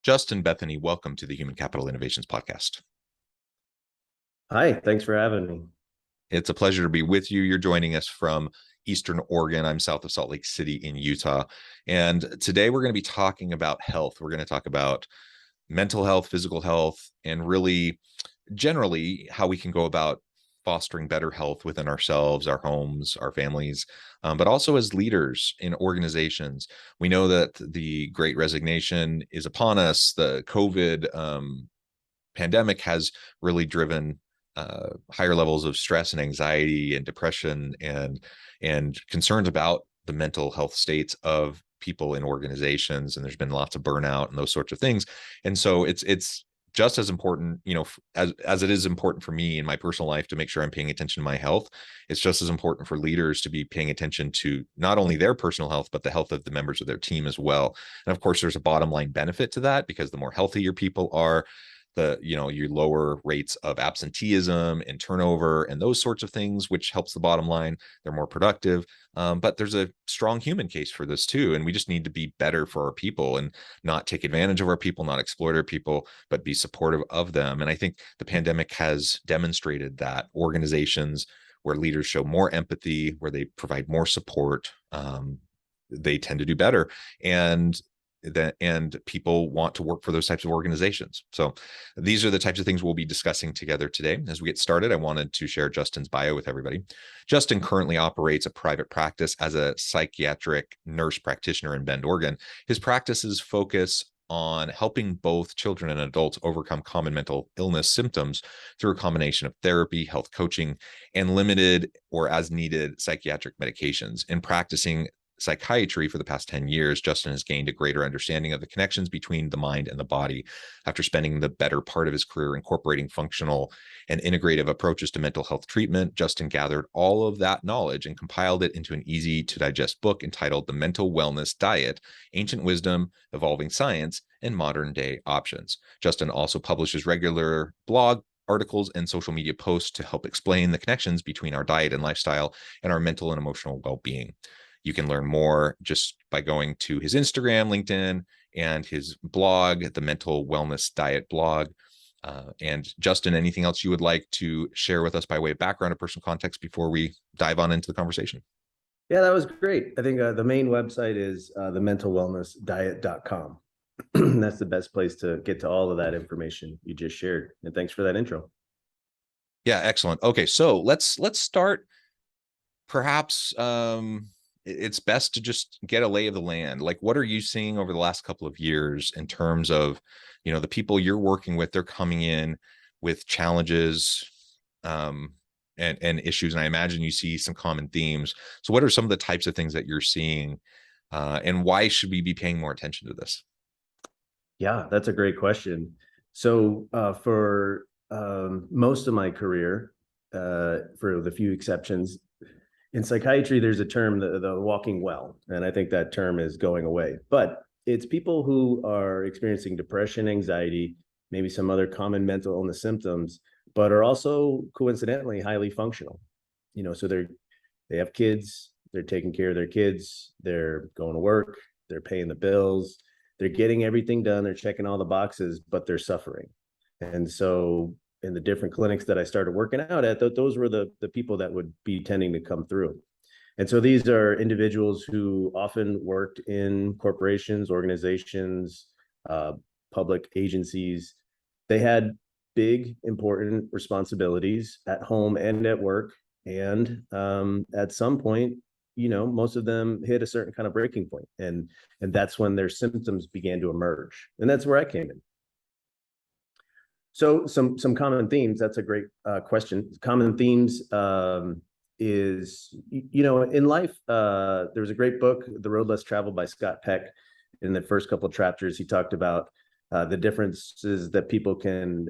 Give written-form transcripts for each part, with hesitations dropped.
Justin, Bethany, welcome to the Human Capital Innovations Podcast. Hi, thanks for having me. It's a pleasure to be with you. You're joining us from Eastern Oregon. I'm south of Salt Lake City in Utah. And today we're going to be talking about health. We're going to talk about mental health, physical health, and really generally how we can go about fostering better health within ourselves, our homes, our families, but also as leaders in organizations. We know that the Great Resignation is upon us. The COVID pandemic has really driven higher levels of stress and anxiety and depression and concerns about the mental health states of people in organizations. And there's been lots of burnout and those sorts of things. And so it's just as important, as it is important for me in my personal life to make sure I'm paying attention to my health. It's just as important for leaders to be paying attention to not only their personal health, but the health of the members of their team as well. And of course, there's a bottom line benefit to that, because the more healthy your people are, you lower rates of absenteeism and turnover and those sorts of things, which helps the bottom line. They're more productive. But there's a strong human case for this too. And we just need to be better for our people and not take advantage of our people, not exploit our people, but be supportive of them. And I think the pandemic has demonstrated that organizations where leaders show more empathy, where they provide more support, they tend to do better. And people want to work for those types of organizations. So these are the types of things we'll be discussing together today. As we get started, I wanted to share Justin's bio with everybody. Justin currently operates a private practice as a psychiatric nurse practitioner in Bend, Oregon. His practices focus on helping both children and adults overcome common mental illness symptoms through a combination of therapy, health coaching, and limited or as needed psychiatric medications. In practicing psychiatry for the past 10 years, Justin has gained a greater understanding of the connections between the mind and the body. After spending the better part of his career incorporating functional and integrative approaches to mental health treatment, Justin gathered all of that knowledge and compiled it into an easy to digest book entitled The Mental Wellness Diet: Ancient Wisdom, Evolving Science, and Modern Day Options. Justin also publishes regular blog articles and social media posts to help explain the connections between our diet and lifestyle and our mental and emotional well-being. You can learn more just by going to his Instagram, LinkedIn, and his blog, the Mental Wellness Diet blog. And Justin, anything else you would like to share with us by way of background or personal context before we dive on into the conversation? Yeah, that was great. I think the main website is thementalwellnessdiet.com. That's the best place to get to all of that information you just shared. And thanks for that intro. Yeah, excellent. Okay, so let's start perhaps it's best to just get a lay of the land. Like, what are you seeing over the last couple of years in terms of, the people you're working with? They're coming in with challenges and issues, and I imagine you see some common themes. So what are some of the types of things that you're seeing, and why should we be paying more attention to this? Yeah, that's a great question. So for most of my career, for the few exceptions, in psychiatry, there's a term, the walking well, and I think that term is going away. But it's people who are experiencing depression, anxiety, maybe some other common mental illness symptoms, but are also coincidentally highly functional. So they have kids, they're taking care of their kids, they're going to work, they're paying the bills, they're getting everything done, they're checking all the boxes, but they're suffering. And so in the different clinics that I started working out at, those were the people that would be tending to come through. And so these are individuals who often worked in corporations, organizations, public agencies. They had big, important responsibilities at home and at work. And at some point, most of them hit a certain kind of breaking point. And that's when their symptoms began to emerge. And that's where I came in. So some common themes, that's a great question. Common themes is, in life, there was a great book, The Road Less Traveled by Scott Peck. In the first couple of chapters, he talked about the differences that people can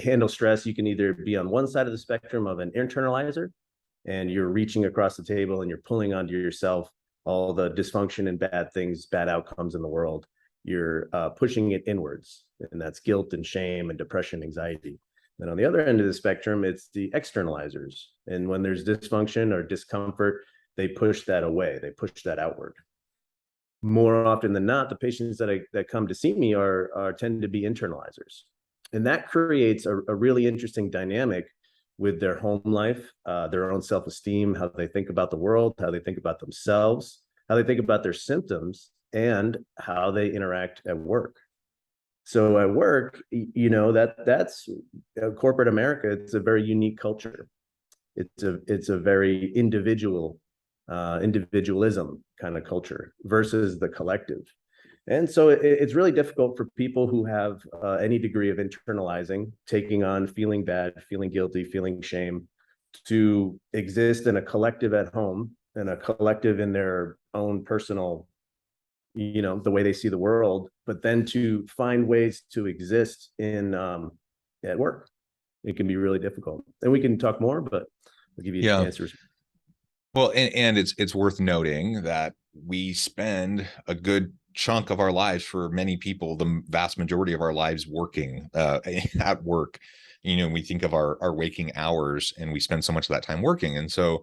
handle stress. You can either be on one side of the spectrum of an internalizer, and you're reaching across the table and you're pulling onto yourself all the dysfunction and bad things, bad outcomes in the world. You're pushing it inwards, and that's guilt and shame and depression, anxiety. And on the other end of the spectrum, it's the externalizers. And when there's dysfunction or discomfort, they push that away. They push that outward. more often than not, the patients that come to see me tend to be internalizers. And that creates a really interesting dynamic with their home life, their own self-esteem, how they think about the world, how they think about themselves, how they think about their symptoms, and how they interact at work. So at work, that's corporate America. It's a very unique culture. It's a very individualism kind of culture versus the collective. And so it's really difficult for people who have any degree of internalizing, taking on feeling bad, feeling guilty, feeling shame, to exist in a collective at home and a collective in their own personal, the way they see the world, but then to find ways to exist at work. It can be really difficult. And we can talk more, but I'll give you answers. Well, and it's worth noting that we spend a good chunk of our lives, for many people, the vast majority of our lives working at work. We think of our waking hours, and we spend so much of that time working. And so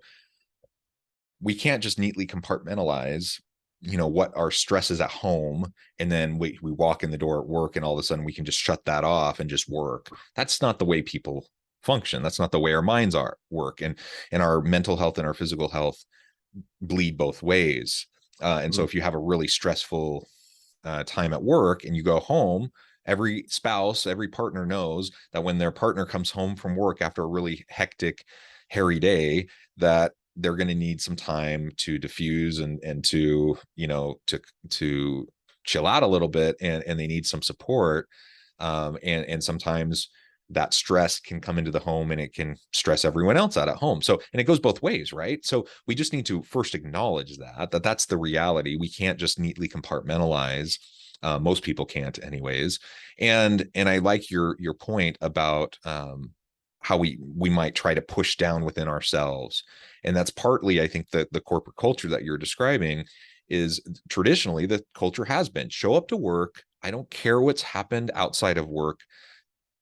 we can't just neatly compartmentalize, what our stress is at home, and then we walk in the door at work, and all of a sudden we can just shut that off and just work. That's not the way people function. That's not the way our minds work. And our mental health and our physical health bleed both ways. And so if you have a really stressful time at work and you go home, every spouse, every partner knows that when their partner comes home from work after a really hectic, hairy day, that they're going to need some time to diffuse and to, to chill out a little bit, and they need some support. And sometimes that stress can come into the home, and it can stress everyone else out at home. So, and it goes both ways, right? So we just need to first acknowledge that that's the reality. We can't just neatly compartmentalize. Most people can't anyways. And I like your point about how we might try to push down within ourselves. And that's partly, I think, that the corporate culture that you're describing is traditionally the culture has been show up to work. I don't care what's happened outside of work.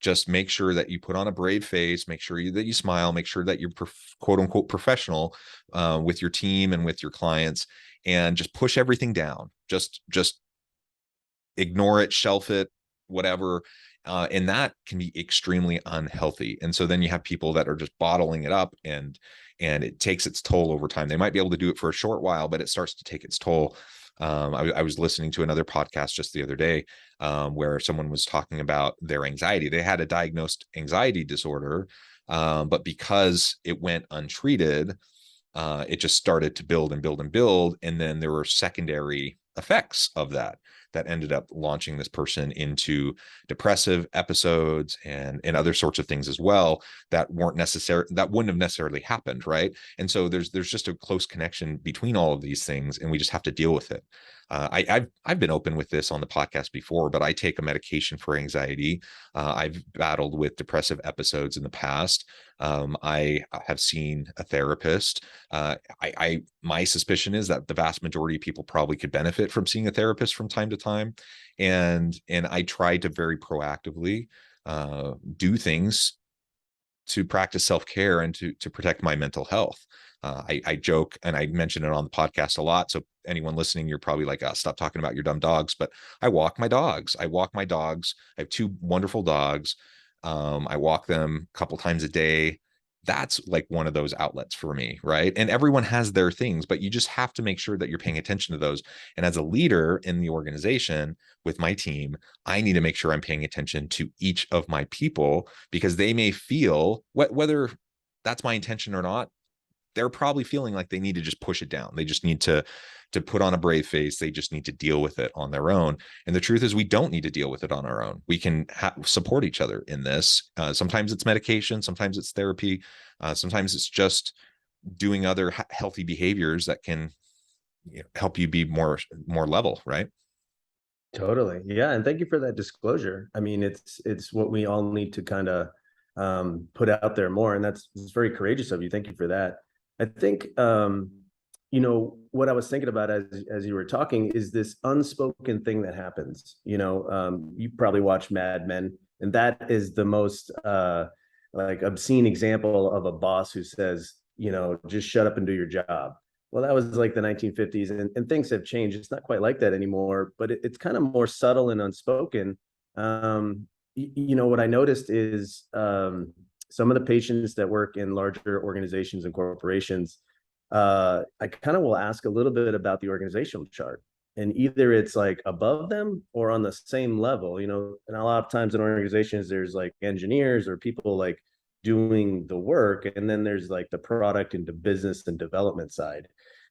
Just make sure that you put on a brave face, make sure that you smile, make sure that you're quote unquote professional with your team and with your clients, and just push everything down. Just ignore it, shelf it, whatever. And that can be extremely unhealthy. And so then you have people that are just bottling it up, and it takes its toll over time. They might be able to do it for a short while, but it starts to take its toll. I was listening to another podcast just the other day where someone was talking about their anxiety. They had a diagnosed anxiety disorder, but because it went untreated, it just started to build and build and build. And then there were secondary effects of that ended up launching this person into depressive episodes and other sorts of things as well that wouldn't have necessarily happened, right? And so there's just a close connection between all of these things, and we just have to deal with it. I've been open with this on the podcast before, but I take a medication for anxiety. I've battled with depressive episodes in the past. I have seen a therapist. My suspicion is that the vast majority of people probably could benefit from seeing a therapist from time to time. And I try to very proactively do things to practice self-care and to protect my mental health. I joke, and I mention it on the podcast a lot. So anyone listening, you're probably like, oh, stop talking about your dumb dogs. But I walk my dogs. I have two wonderful dogs. I walk them a couple times a day. That's like one of those outlets for me, right? And everyone has their things, but you just have to make sure that you're paying attention to those. And as a leader in the organization with my team, I need to make sure I'm paying attention to each of my people, because they may feel, whether that's my intention or not, they're probably feeling like they need to just push it down. They just need to put on a brave face. They just need to deal with it on their own. And the truth is, we don't need to deal with it on our own. We can support each other in this. Sometimes it's medication, sometimes it's therapy, sometimes it's just doing other healthy behaviors that can help you be more level, right? Totally. Yeah. And thank you for that disclosure. I mean, it's what we all need to kind of put out there more. And it's very courageous of you. Thank you for that. I think, what I was thinking about as you were talking is this unspoken thing that happens. You probably watch Mad Men, and that is the most like obscene example of a boss who says, just shut up and do your job. Well, that was like the 1950s, and things have changed. It's not quite like that anymore, but it's kind of more subtle and unspoken. What I noticed is some of the patients that work in larger organizations and corporations, I kind of will ask a little bit about the organizational chart. And either it's like above them or on the same level, and a lot of times in organizations, there's like engineers or people like doing the work. And then there's like the product and the business and development side.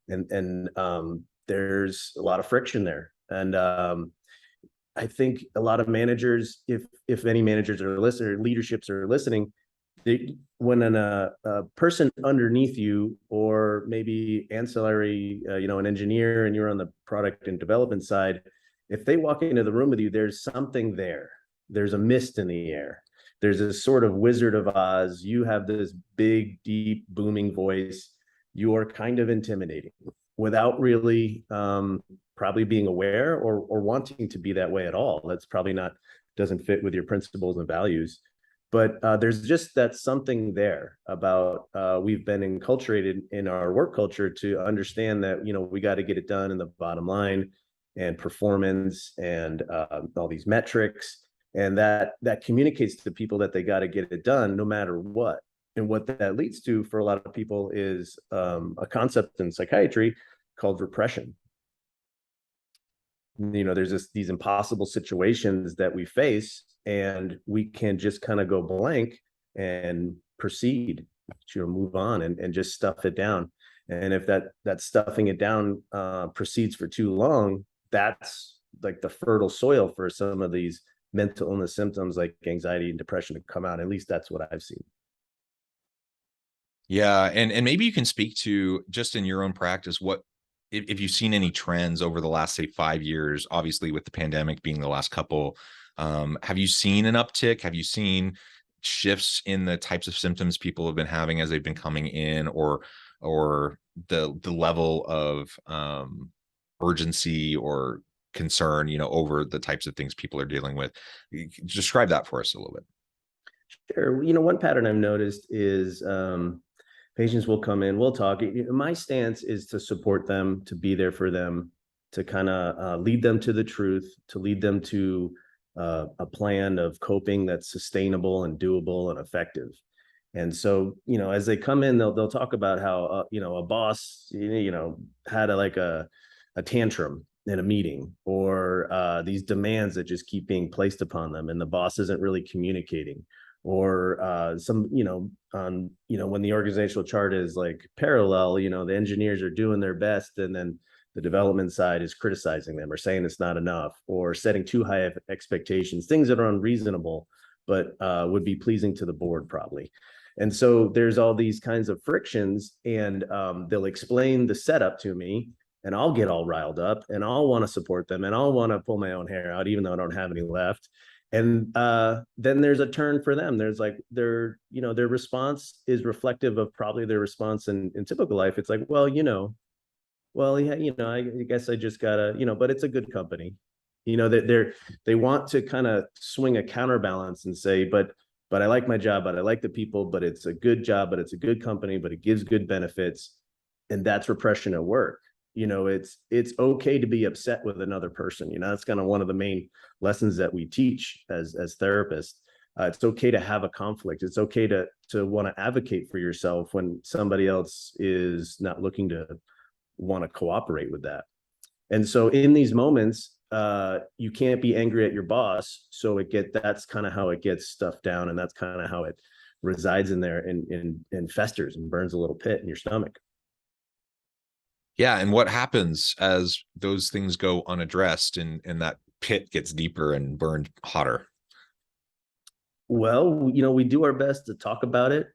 And there's a lot of friction there. And I think a lot of managers, if any managers are listening, leaderships are listening, when a person underneath you, or maybe ancillary, an engineer, and you're on the product and development side, if they walk into the room with you, there's something there. There's a mist in the air. There's this sort of Wizard of Oz. You have this big, deep, booming voice. You are kind of intimidating without really probably being aware or wanting to be that way at all. That's probably doesn't fit with your principles and values. But there's just that something there about we've been enculturated in our work culture to understand that, we got to get it done in the bottom line and performance and all these metrics. And that communicates to people that they got to get it done no matter what. And what that leads to for a lot of people is a concept in psychiatry called repression. There's these impossible situations that we face, and we can just kind of go blank and proceed to move on and just stuff it down. And if that stuffing it down proceeds for too long, that's like the fertile soil for some of these mental illness symptoms like anxiety and depression to come out. At least that's what I've seen. Yeah. And maybe you can speak to, just in your own practice, what, if you've seen any trends over the last, say, 5 years, obviously with the pandemic being the last couple, have you seen an uptick? Have you seen shifts in the types of symptoms people have been having as they've been coming in, or the level of urgency or concern, over the types of things people are dealing with? Describe that for us a little bit. Sure. One pattern I've noticed is patients will come in, we'll talk. My stance is to support them, to be there for them, to kind of lead them to the truth, to lead them to a plan of coping that's sustainable and doable and effective. And so, as they come in, they'll talk about how, a boss, had a tantrum in a meeting, or these demands that just keep being placed upon them, and the boss isn't really communicating. Or when the organizational chart is like parallel, the engineers are doing their best, and then the development side is criticizing them or saying it's not enough, or setting too high of expectations, things that are unreasonable, but would be pleasing to the board probably. And so there's all these kinds of frictions, and they'll explain the setup to me, and I'll get all riled up, and I'll want to support them, and I'll want to pull my own hair out, even though I don't have any left. And then there's a turn for them. There's like their response is reflective of probably their response in typical life. It's like, well, I guess I just gotta, but it's a good company. They want to kind of swing a counterbalance and say, but I like my job, but I like the people, but it's a good job, but it's a good company, but it gives good benefits. And that's repression at work. It's okay to be upset with another person. That's kind of one of the main lessons that we teach as therapists. It's okay to have a conflict. It's okay to want to advocate for yourself when somebody else is not looking to want to cooperate with that. And so in these moments, you can't be angry at your boss. So that's kind of how it gets stuffed down, and that's kind of how it resides in there and festers and burns a little pit in your stomach. Yeah. And what happens as those things go unaddressed and that pit gets deeper and burned hotter? Well, we do our best to talk about it.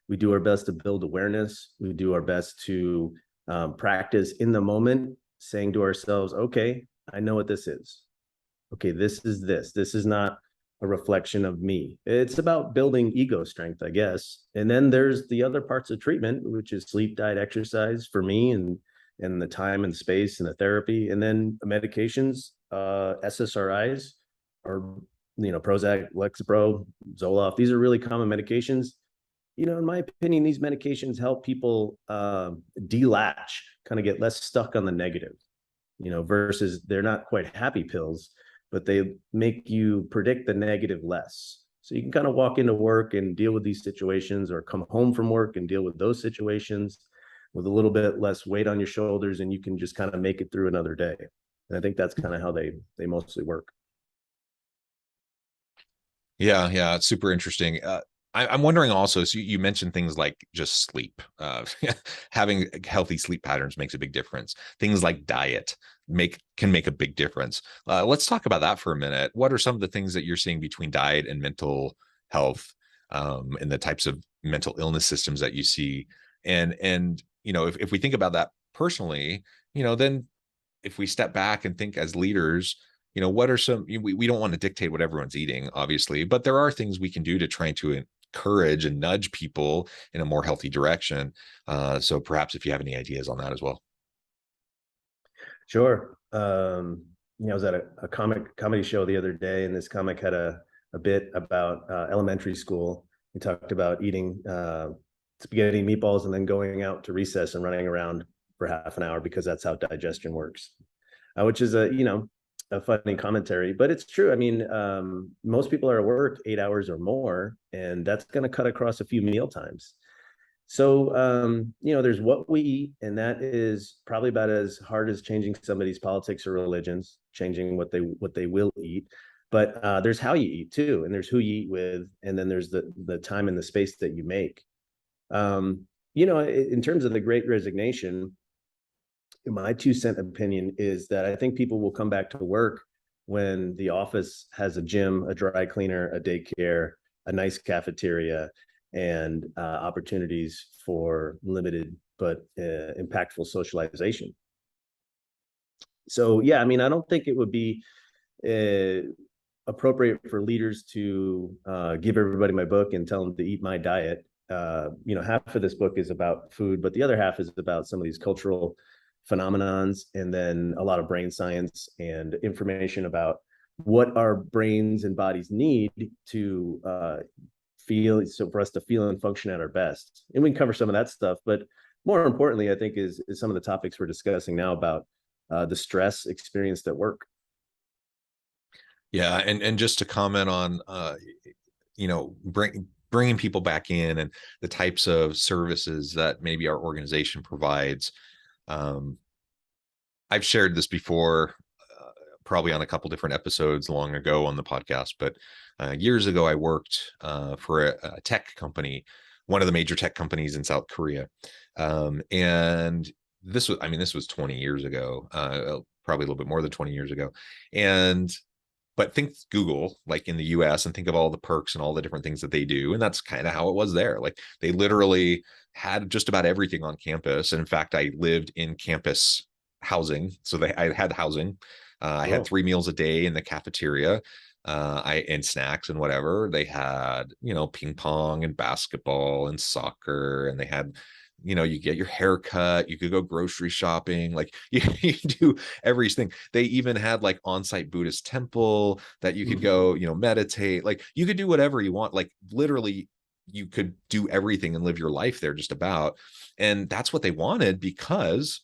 We do our best to build awareness. We do our best to practice in the moment, saying to ourselves, okay, I know what this is. Okay, this is this. This is not a reflection of me. It's about building ego strength, I guess. And then there's the other parts of treatment, which is sleep, diet, exercise for me, and the time and space and the therapy. And then medications, SSRIs, or Prozac, Lexapro, Zoloft. These are really common medications. in my opinion, these medications help people delatch, kind of get less stuck on the negative, versus they're not quite happy pills, but they make you predict the negative less. So you can kind of walk into work and deal with these situations, or come home from work and deal with those situations with a little bit less weight on your shoulders, and you can just kind of make it through another day. And I think that's kind of how they mostly work. Yeah, it's super interesting. I'm wondering also, so you mentioned things like just sleep. Having healthy sleep patterns makes a big difference. Things like diet can make a big difference. Let's talk about that for a minute. What are some of the things that you're seeing between diet and mental health, and the types of mental illness systems that you see? And if we think about that personally, then if we step back and think as leaders, what are some, we don't want to dictate what everyone's eating, obviously, but there are things we can do to try to encourage and nudge people in a more healthy direction. So perhaps if you have any ideas on that as well. Sure. I was at a comedy show the other day, and this comic had a bit about elementary school. We talked about eating spaghetti and meatballs and then going out to recess and running around for half an hour, because that's how digestion works, which is a funny commentary, but it's true. I mean, most people are at work 8 hours or more, and that's going to cut across a few meal times. So, there's what we eat, and that is probably about as hard as changing somebody's politics or religions, changing what they will eat. But there's how you eat too, and there's who you eat with, and then there's the time and the space that you make. In terms of the Great Resignation, my 2 cent opinion is that I think people will come back to work when the office has a gym, a dry cleaner, a daycare, a nice cafeteria, and opportunities for limited but impactful socialization. So, yeah, I mean, I don't think it would be appropriate for leaders to give everybody my book and tell them to eat my diet. Half of this book is about food, but the other half is about some of these cultural phenomenons, and then a lot of brain science and information about what our brains and bodies need to feel, so for us to feel and function at our best. And we can cover some of that stuff, but more importantly, I think is some of the topics we're discussing now about the stress experienced at work. Yeah, and just to comment on bringing people back in and the types of services that maybe our organization provides. I've shared this before, probably on a couple different episodes long ago on the podcast, but years ago, I worked for a tech company, one of the major tech companies in South Korea. And this was 20 years ago, probably a little bit more than 20 years ago. But think Google, like in the US, and think of all the perks and all the different things that they do. And that's kind of how it was there. Like they literally had just about everything on campus. And in fact, I lived in campus housing. So I had housing. I had 3 meals a day in the cafeteria, and snacks and whatever. They had, ping pong and basketball and soccer, and they had, you get your hair cut, you could go grocery shopping, like you do everything. They even had like on-site Buddhist temple that you could go, meditate, like you could do whatever you want. Like literally you could do everything and live your life there just about. And that's what they wanted, because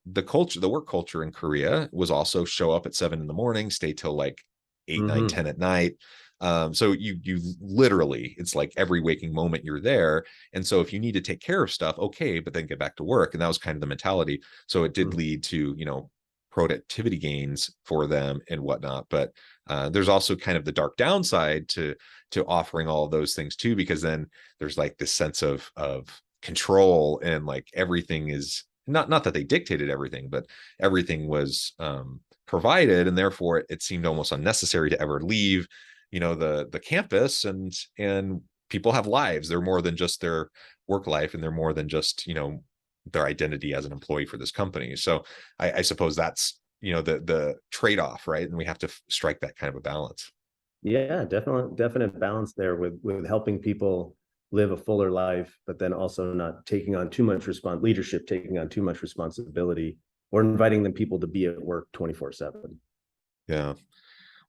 the work culture in Korea was also show up at 7 a.m, stay till like 8, 9, 10 at night. So you literally, it's like every waking moment you're there. And so if you need to take care of stuff, okay, but then get back to work. And that was kind of the mentality. So it did lead to, productivity gains for them and whatnot. But there's also kind of the dark downside to offering all of those things too, because then there's like this sense of control, and like everything is not that they dictated everything, but everything was provided. And therefore it seemed almost unnecessary to ever leave the campus, and people have lives. They're more than just their work life, and they're more than just their identity as an employee for this company. So I suppose that's the trade-off, right? And we have to strike that kind of a balance. Yeah, definite balance there with helping people live a fuller life, but then also not taking on too much leadership, taking on too much responsibility, or inviting them people to be at work 24/7. Yeah.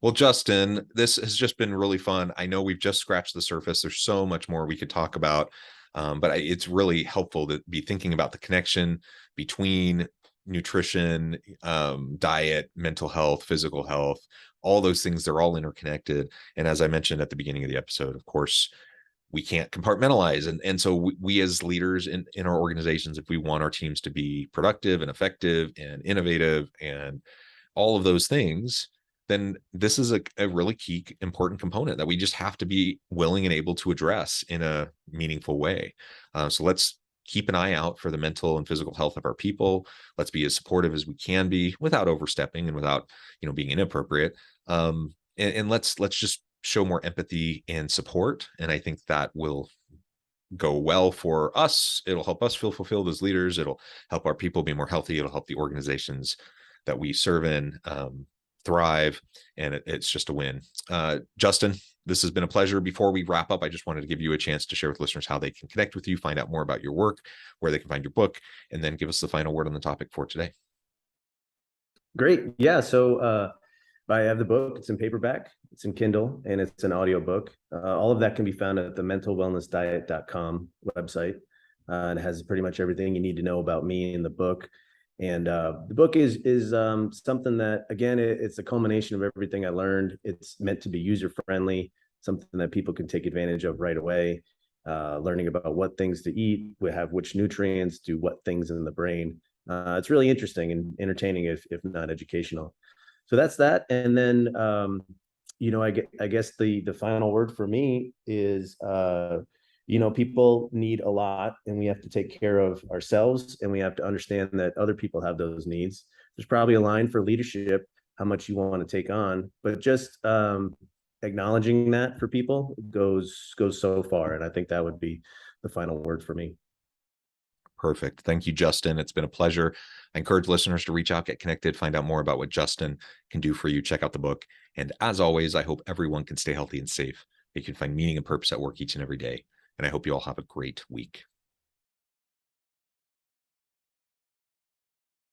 Well, Justin, this has just been really fun. I know we've just scratched the surface. There's so much more we could talk about. But it's really helpful to be thinking about the connection between nutrition, diet, mental health, physical health, all those things. They're all interconnected. And as I mentioned at the beginning of the episode, of course, we can't compartmentalize. And so we as leaders in our organizations, if we want our teams to be productive and effective and innovative and all of those things, then this is a really key, important component that we just have to be willing and able to address in a meaningful way. So let's keep an eye out for the mental and physical health of our people. Let's be as supportive as we can be without overstepping and without, being inappropriate. And let's just show more empathy and support. And I think that will go well for us. It'll help us feel fulfilled as leaders. It'll help our people be more healthy. It'll help the organizations that we serve in thrive. And it's just a win. Justin, this has been a pleasure. Before we wrap up, I just wanted to give you a chance to share with listeners how they can connect with you, find out more about your work, where they can find your book, and then give us the final word on the topic for today. Great. Yeah. So I have the book. It's in paperback, it's in Kindle, and it's an audio book. All of that can be found at the mentalwellnessdiet.com website. It has pretty much everything you need to know about me in the book. And the book is something that, again, it's a culmination of everything I learned. It's meant to be user-friendly, something that people can take advantage of right away, learning about what things to eat, which nutrients do what things in the brain. It's really interesting and entertaining, if not educational. So that's that. And then, I guess the final word for me is, people need a lot, and we have to take care of ourselves, and we have to understand that other people have those needs. There's probably a line for leadership, how much you want to take on, but just acknowledging that for people goes so far. And I think that would be the final word for me. Perfect. Thank you, Justin. It's been a pleasure. I encourage listeners to reach out, get connected, find out more about what Justin can do for you. Check out the book. And as always, I hope everyone can stay healthy and safe. They can find meaning and purpose at work each and every day. And I hope you all have a great week.